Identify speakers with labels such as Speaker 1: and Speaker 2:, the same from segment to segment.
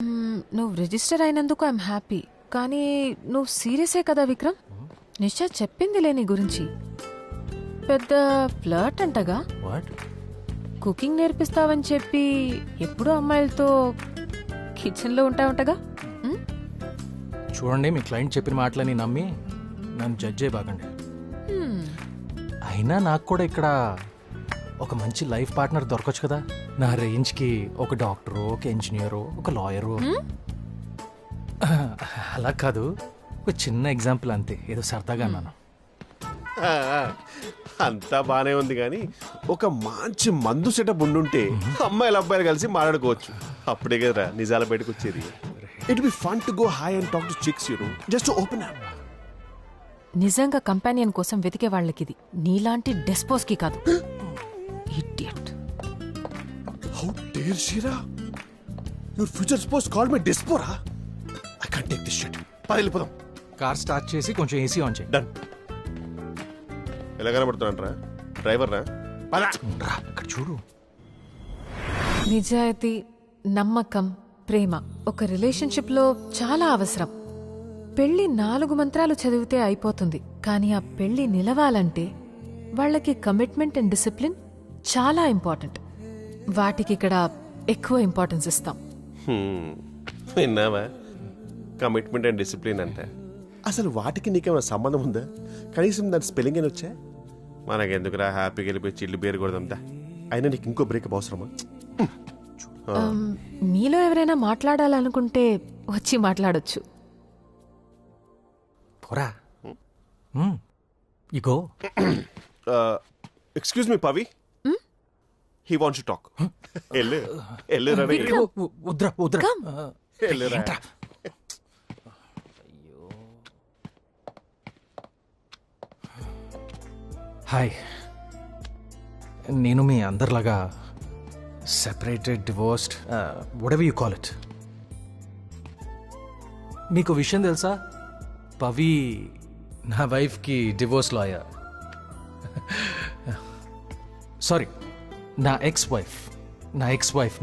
Speaker 1: నువ్వు రిజిస్టర్ అయినందుకు I'm happy. కానీ నువ్వు సీరియసే కదా విక్రమ్? నిషా చెప్పిందిలే నీ గురించి. పెద్ద ఫ్లర్ట్ అంటగా. కుకింగ్ నేర్పిస్తావని చెప్పి ఎప్పుడూ అమ్మాయిలతో కిచెన్లో ఉంటావుంటగా.
Speaker 2: చూడండి, మీ క్లయింట్ చెప్పిన మాటలని నమ్మి నన్ను జడ్జ్ చేయబాకండి. అయినా నాకు కూడా ఇక్కడ ఒక మంచి లైఫ్ పార్ట్నర్ దొరకచ్చు కదా. నా రేంజ్కి ఒక డాక్టరు, ఒక ఇంజనీరు, ఒక లాయరు. అలా కాదు, ఒక చిన్న ఎగ్జాంపుల్ అంతే, ఏదో సరదాగా అన్నాను.
Speaker 3: అంతా బానే ఉంది కానీ ఒక మంచి మందు సెటప్ ఉండుంటే అమ్మాయిలు అబ్బాయిలు కలిసి మాట్లాడుకోవచ్చు. అప్పుడే కదా నిజాల బయటకు వచ్చేది. It be fun to go high and talk to chicks, you know, just open up.
Speaker 1: నిజంగా కంపానియన్ కోసం వెతికే వాళ్ళకిది, నీలాంటి డెస్పోస్ కి కాదు. ఇడియట్.
Speaker 3: హౌ డేర్ షీరా, your future spouse call me డెస్పోరా. I can't take this shit. వెళ్ళిపోదాం.
Speaker 2: కార్ స్టార్ట్ చేసి కొంచెం ఏసీ ఆన్ చేయి.
Speaker 3: డన్. ఎలా కనబడుతున్నాంట్రా డ్రైవర్ రా?
Speaker 2: ఇక్కడ చూడు.
Speaker 1: నిజాయితీ, నమ్మకం, ప్రేమ ఒక రిలేషన్షిప్ లో చాలా అవసరం. పెళ్లి 4 మంత్రాలు చదివితే అయిపోతుంది, కానీ ఆ పెళ్లి నిలవాలంటే వాళ్ళకి కమిట్మెంట్ అండ్ డిసిప్లిన్ చాలా ఇంపార్టెంట్. వాటికి ఇక్కడ ఎక్కువ ఇంపార్టెన్స్ ఇస్తాం.
Speaker 3: విన్నావా, కమిట్మెంట్ అండ్ డిసిప్లిన్ అంటే? అసలు వాటికి నీకేమైనా సంబంధం ఉందా? కనీసం దాని స్పెల్లింగ్ అని వచ్చా? మనకెందుకురా, హ్యాపీగా వెళ్ళిపోయి చిల్లు పేరు కొడదాందా. అయినా నీకు ఇంకో బ్రేకప్ అవసరమా?
Speaker 1: మీలో ఎవరైనా మాట్లాడాలనుకుంటే వచ్చి మాట్లాడొచ్చు.
Speaker 2: పోరా. ఇగో.
Speaker 3: Excuse me Pavi, he wants to talk.
Speaker 2: Hi, నేను మీ అందరిలాగా separated, divorced, whatever you call it. మీకు విషయం తెలుసా, పవి నా వైఫ్కి డివోర్స్ లాయర్. సారీ, నా ఎక్స్ వైఫ్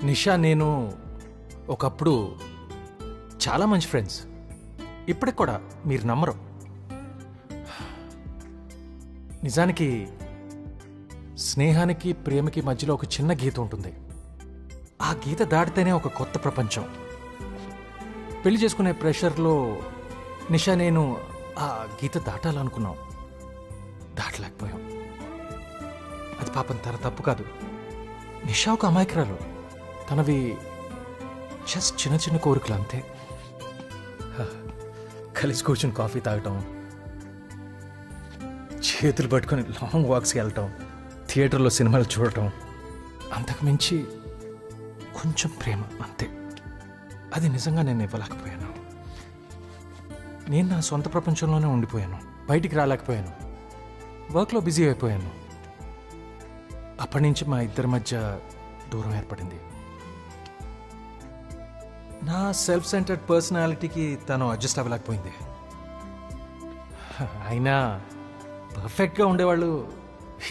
Speaker 2: నిషా. నేను ఒకప్పుడు చాలా మంచి ఫ్రెండ్స్. ఇప్పటికి కూడా మీరు నమ్మరు. నిజానికి స్నేహానికి ప్రేమకి మధ్యలో ఒక చిన్న గీత ఉంటుంది. ఆ గీత దాటితేనే ఒక కొత్త ప్రపంచం. పెళ్లి చేసుకునే ప్రెషర్లో నిషా నేను ఆ గీత దాటాలనుకున్నాం, దాటలేకపోయాం. అది పాపం తన తప్పు కాదు. నిషా ఒక అమాయకురాలు. తనవి జస్ట్ చిన్న చిన్న కోరికలు అంతే. కలిసి కూర్చుని కాఫీ తాగటం, చేతులు పట్టుకొని లాంగ్ వాక్స్కి వెళ్ళటం, థియేటర్లో సినిమాలు చూడటం, అంతకు మించి కొంచెం ప్రేమ అంతే. అది నిజంగా నేను ఇవ్వలేకపోయాను. నేను నా సొంత ప్రపంచంలోనే ఉండిపోయాను, బయటికి రాలేకపోయాను, వర్క్లో బిజీ అయిపోయాను. అప్పటి నుంచి మా ఇద్దరి మధ్య దూరం ఏర్పడింది. నా సెల్ఫ్ సెంటర్డ్ పర్సనాలిటీకి తను అడ్జస్ట్ అవ్వలేకపోయింది. అయినా పర్ఫెక్ట్గా ఉండేవాళ్ళు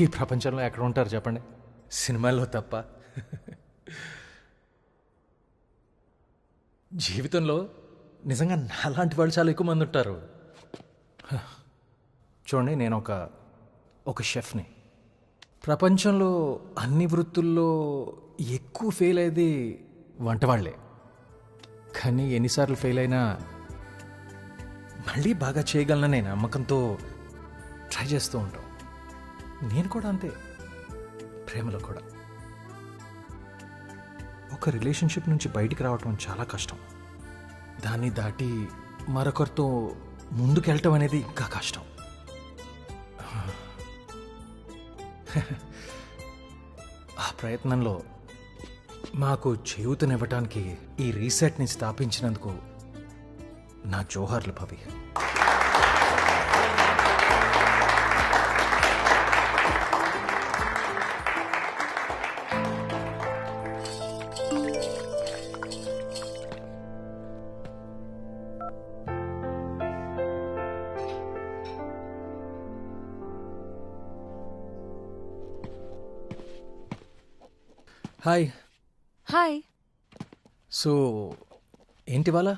Speaker 2: ఈ ప్రపంచంలో ఎక్కడ ఉంటారు చెప్పండి, సినిమాల్లో తప్ప. జీవితంలో నిజంగా నాలాంటి వాళ్ళు చాలా ఎక్కువ మంది ఉంటారు. చూడండి, నేను ఒక షెఫ్ని. ప్రపంచంలో అన్ని వృత్తుల్లో ఎక్కువ ఫెయిల్ అయ్యేది వంటవాళ్లే. కానీ ఎన్నిసార్లు ఫెయిల్ అయినా మళ్ళీ బాగా చేయగలననే నమ్మకంతో ట్రై చేస్తూ ఉంటాం. నేను కూడా అంతే, ప్రేమలో కూడా. ఒక రిలేషన్షిప్ నుంచి బయటికి రావటం చాలా కష్టం. దాన్ని దాటి మరొకరితో ముందుకెళ్ళటం అనేది ఇంకా కష్టం. ఆ ప్రయత్నంలో మాకు చేయూతనివ్వటానికి ఈ రీసెట్ని స్థాపించినందుకు నా జోహార్లు పవి. హాయ్.
Speaker 1: హాయ్.
Speaker 2: సో ఏంటి వాళ్ళ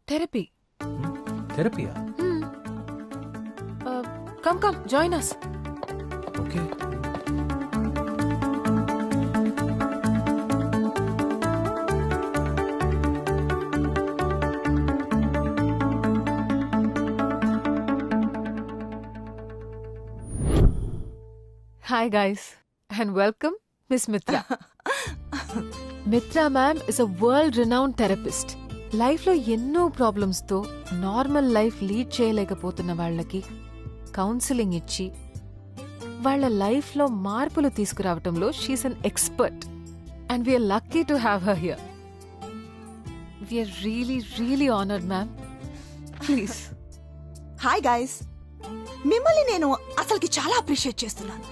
Speaker 1: థెరపీ.
Speaker 2: థెరపీయా?
Speaker 1: Come come join us.
Speaker 2: Okay.
Speaker 1: Hi guys and welcome Miss Mitra. Mitra ma'am is a world-renowned therapist. లైఫ్లో ఎన్నో ప్రాబ్లమ్స్తో నార్మల్ లైఫ్ లీడ్ చేయలేకపోతున్న వాళ్ళకి కౌన్సిలింగ్ ఇచ్చి వాళ్ళ లైఫ్లో మార్పులు తీసుకురావటంలో she's an expert and we are lucky to have her here. We are really honoured ma'am. Please.
Speaker 4: Hi guys, మిమ్మల్ని నేను అసలుకి చాలా అప్రిషియేట్ చేస్తున్నాను.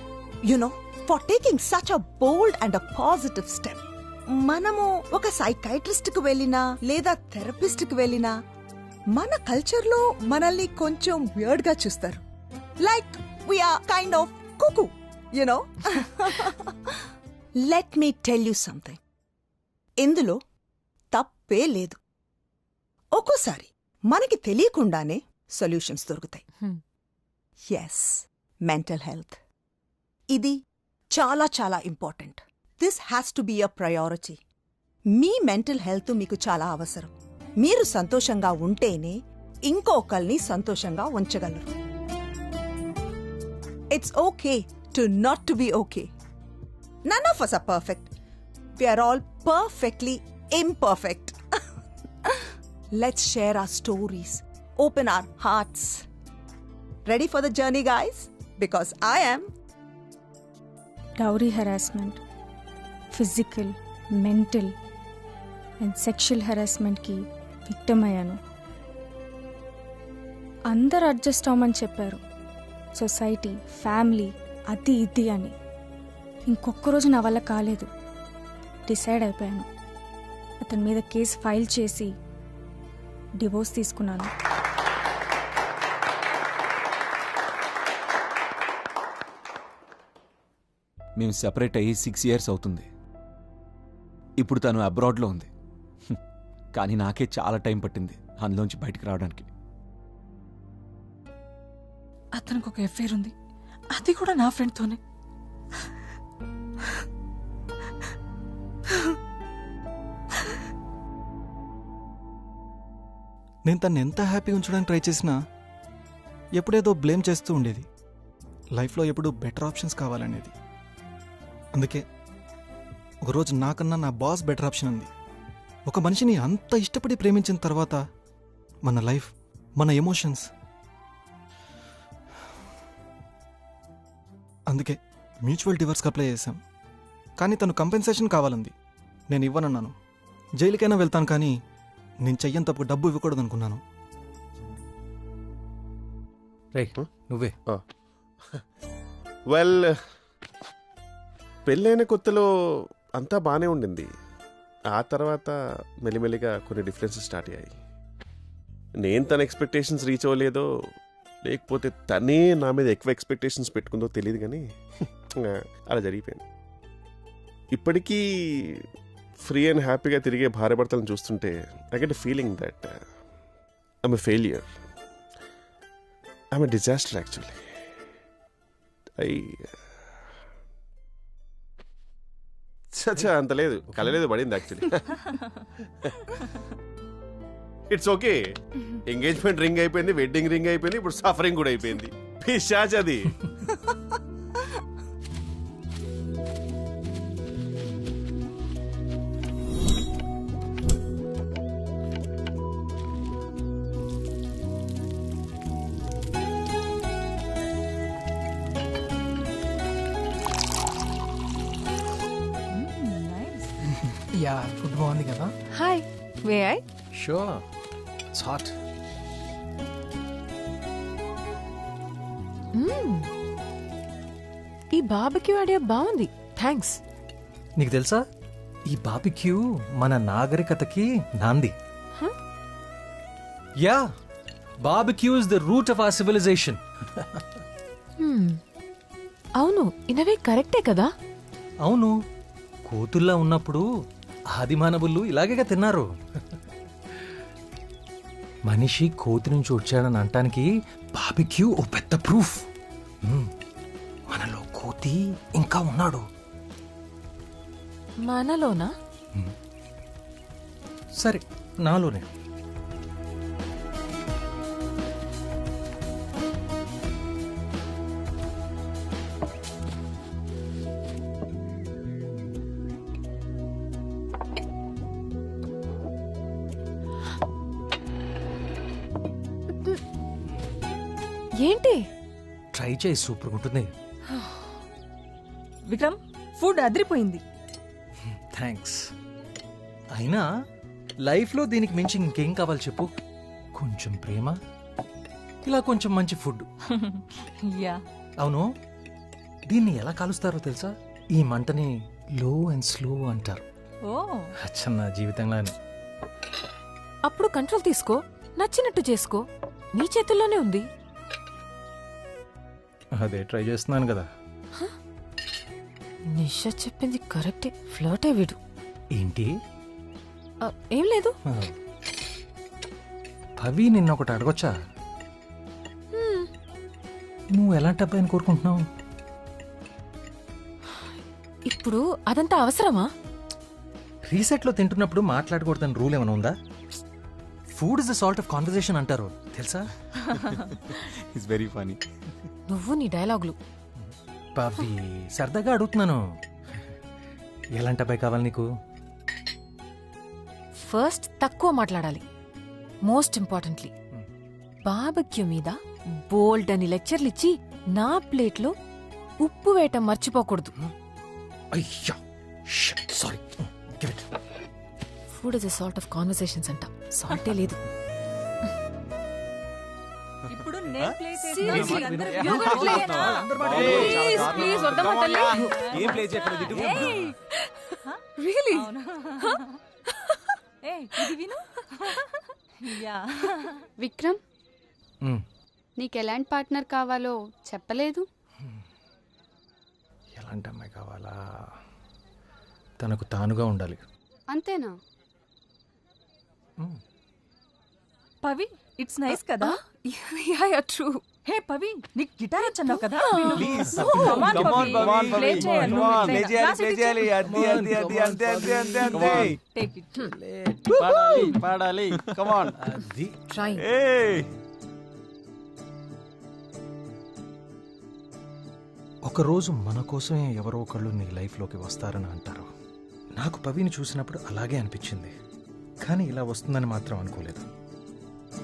Speaker 4: You know for taking such a bold and a positive step. మనము ఒక సైకాట్రిస్ట్ కు వెళ్ళినా లేదా థెరపిస్ట్ కు వెళ్ళినా మన కల్చర్ లో మనల్ని కొంచెం వియర్డ్ గా చూస్తారు. Like we're kind of cuckoo, you know. Let me tell you something. ఇందులో తప్పే లేదు. ఒక్కోసారి మనకి తెలియకుండానే సొల్యూషన్స్ దొరుకుతాయి. ఎస్, మెంటల్ హెల్త్ ఇది చాలా చాలా important. This has to be a priority. మీ మెంటల్ హెల్త్ మీకు చాలా అవసరం. మీరు సంతోషంగా ఉంటేనే ఇంకొకరిని సంతోషంగా ఉంచగలరు. It's okay to not to be okay. None of us are perfect. We are all perfectly imperfect. Let's share our stories. Open our hearts. Ready for the journey, guys? Because I am.
Speaker 5: Dowry harassment, physical, mental and sexual harassment కి victim అయ్యాను. అందరు adjust అవ్వమని చెప్పారు, society, family, అది ఇది అని. ఇంకొక రోజు నా వల్ల కాలేదు. డిసైడ్ అయిపోయాను. అతని మీద కేసు ఫైల్ చేసి డివోర్స్ తీసుకున్నాను.
Speaker 6: మేము సెపరేట్ అయ్యి 6 years అవుతుంది. ఇప్పుడు తను అబ్రాడ్లో ఉంది. కానీ నాకే చాలా టైం పట్టింది అందులోంచి బయటకు రావడానికి.
Speaker 7: అతనికి ఒక ఎఫైర్ ఉంది, అది కూడా నా ఫ్రెండ్తోనే.
Speaker 8: నేను తను ఎంత హ్యాపీగా ఉంచడానికి ట్రై చేసినా ఎప్పుడేదో బ్లేమ్ చేస్తూ ఉండేది. లైఫ్లో ఎప్పుడు బెటర్ ఆప్షన్స్ కావాలనేది. అందుకే ఒకరోజు నాకన్నా నా బాస్ బెటర్ ఆప్షన్ ఉంది. ఒక మనిషిని అంత ఇష్టపడి ప్రేమించిన తర్వాత మన లైఫ్, మన ఎమోషన్స్, అందుకే మ్యూచువల్ డివోర్స్కి అప్లై చేశాం. కానీ తను కంపెన్సేషన్ కావాలంది. నేను ఇవ్వనన్నాను. జైలుకైనా వెళ్తాను కానీ నేను చెయ్యంతప్పుడు డబ్బు ఇవ్వకూడదు అనుకున్నాను.
Speaker 2: రైట్, నువ్వే.
Speaker 3: వెల్, పెళ్ళైన కొత్తలో అంతా బాగానే ఉండింది. ఆ తర్వాత మెల్లిమెల్లిగా కొన్ని డిఫరెన్సెస్ స్టార్ట్ అయ్యాయి. నేను తన ఎక్స్పెక్టేషన్స్ రీచ్ అవ్వలేదో లేకపోతే తనే నా మీద ఎక్కువ ఎక్స్పెక్టేషన్స్ పెట్టుకుందో తెలియదు కానీ అలా జరిగిపోయింది. ఇప్పటికీ ఫ్రీ అండ్ హ్యాపీగా తిరిగే భార్యాభర్తలను చూస్తుంటే I get a feeling that I'm a failure. I'm a disaster actually. అంత లేదు, కలలేదు, పడింది actually. It's okay. Engagement ring అయిపోయింది, వెడ్డింగ్ రింగ్ అయిపోయింది, ఇప్పుడు సఫరింగ్ కూడా అయిపోయింది. పిశాచ్ అది.
Speaker 9: యా, ఫుడ్ బాగుంది కదా.
Speaker 1: Hi, may I?
Speaker 2: Sure, it's hot.
Speaker 1: ఈ బార్బిక్యూ ఐడియా బాగుంది, థ్యాంక్స్.
Speaker 2: నీకు తెలుసా, ఈ బార్బిక్యూ మన నాగరికతకి నాంది. Yeah, barbecue is the root of our civilization.
Speaker 1: అవును, ఇనవే కరెక్టే కదా.
Speaker 2: అవును, కూతుల్లా ఉన్నప్పుడు ఆదిమానవులు ఇలాగేగా తిన్నారు. మనిషి కోతి నుంచి వచ్చాడని అంటానికి బార్బిక్యూ ఓ పెద్ద ప్రూఫ్. మనలో కోతి ఇంకా ఉన్నాడు.
Speaker 1: మనలోనా?
Speaker 2: సరే, నాలోనే.
Speaker 1: ఏంటి?
Speaker 2: ట్రై చేయి, సూపర్ ఉంటుంది.
Speaker 7: విక్రమ్, ఫుడ్ అదిరిపోయింది.
Speaker 2: థ్యాంక్స్. అయినా లైఫ్లో దీనికి మించి ఇంకేం కావాలి చెప్పు? కొంచెం ప్రేమ, ఇలా కొంచెం మంచి ఫుడ్.
Speaker 7: యా.
Speaker 2: అవును, దీన్ని ఎలా కాలుస్తారో తెలుసా? ఈ మంటని లో అండ్ స్లో అంటారు.
Speaker 7: ఓ,
Speaker 2: అచ్చన్న జీవితంలోనే.
Speaker 1: అప్పుడు కంట్రోల్ తీసుకో, నచ్చినట్టు చేసుకో, నీ చేతుల్లోనే ఉంది.
Speaker 2: అదే ట్రై చేస్తున్నాను కదా.
Speaker 1: నిషా చెప్పింది కరెక్టే, ఫ్లర్టే వీడు.
Speaker 2: ఏంటి?
Speaker 1: ఏం లేదు.
Speaker 2: పవి నిన్న ఒకటి అడగొచ్చా? నువ్వు ఎలాంటి అబ్బాయిని కోరుకుంటున్నావు?
Speaker 1: ఇప్పుడు అదంతా అవసరమా?
Speaker 2: రీసెట్లో తింటున్నప్పుడు మాట్లాడకూడదని రూల్ ఏమైనా ఉందా? Food is the salt of conversation అంటారు, తెలుసా?
Speaker 6: It's very funny.
Speaker 1: నువ్వు నీ డైలాగులు.
Speaker 2: పవి, సరదాగా అడుగుతున్నాను. ఎలాంటి అబ్బాయి కావాలి నీకు?
Speaker 1: ఫస్ట్ తక్కువ మాట్లాడాలి. మోస్ట్ ఇంపార్టెంట్లీ బార్బెక్యూ మీద బోల్డ్ అని లెక్చర్లు ఇచ్చి నా ప్లేట్లో ఉప్పు వేయటం మర్చిపోకూడదు.
Speaker 2: అయ్యా, sorry.
Speaker 1: Food is a salt of conversations అంట, సాల్టే లేదు.
Speaker 7: ఇప్పుడు నేను ప్లే
Speaker 1: Seriously,
Speaker 7: చేస్తాను.
Speaker 1: you gonna play నా? Please, please, వద్దమ్మా తల్లి.
Speaker 6: ఏం ప్లే చేయట్లేదు.
Speaker 1: Really?
Speaker 7: ఇది విను. యా.
Speaker 10: విక్రమ్, నీకు ఎలాంటి పార్ట్నర్ కావాలో చెప్పలేదు.
Speaker 2: ఎలాంటి అమ్మాయి కావాలా? తనకు తానుగా ఉండాలి.
Speaker 10: అంతేనా?
Speaker 7: పవి, ఇట్స్ నైస్ కదా.
Speaker 1: Yeah, true.
Speaker 7: హే పవి, నీకు గిటార్ వచ్చన్నావు కదా.
Speaker 6: Please,
Speaker 7: Oh, come on,
Speaker 6: come on,
Speaker 7: Pavi.
Speaker 6: come on,
Speaker 7: Play
Speaker 6: Pavi.
Speaker 7: చేయాలి.
Speaker 6: Come on, play చేయాలి,
Speaker 7: Class
Speaker 6: play
Speaker 7: ఇచ్చి.
Speaker 6: చేయాలి. అంతే, అంతే, అంతే, అంతే, అంతే, అంతే, అంతే.
Speaker 7: Take it.
Speaker 6: పాడాలి, పాడాలి. Come on.
Speaker 2: అది
Speaker 1: Try.
Speaker 6: Hey.
Speaker 2: ఒకరోజు మన కోసమే ఎవరో ఒకళ్ళు నీ లైఫ్లోకి వస్తారని అంటారు. నాకు పవిని చూసినప్పుడు అలాగే అనిపించింది, కానీ ఇలా వస్తుందని మాత్రం అనుకోలేదు.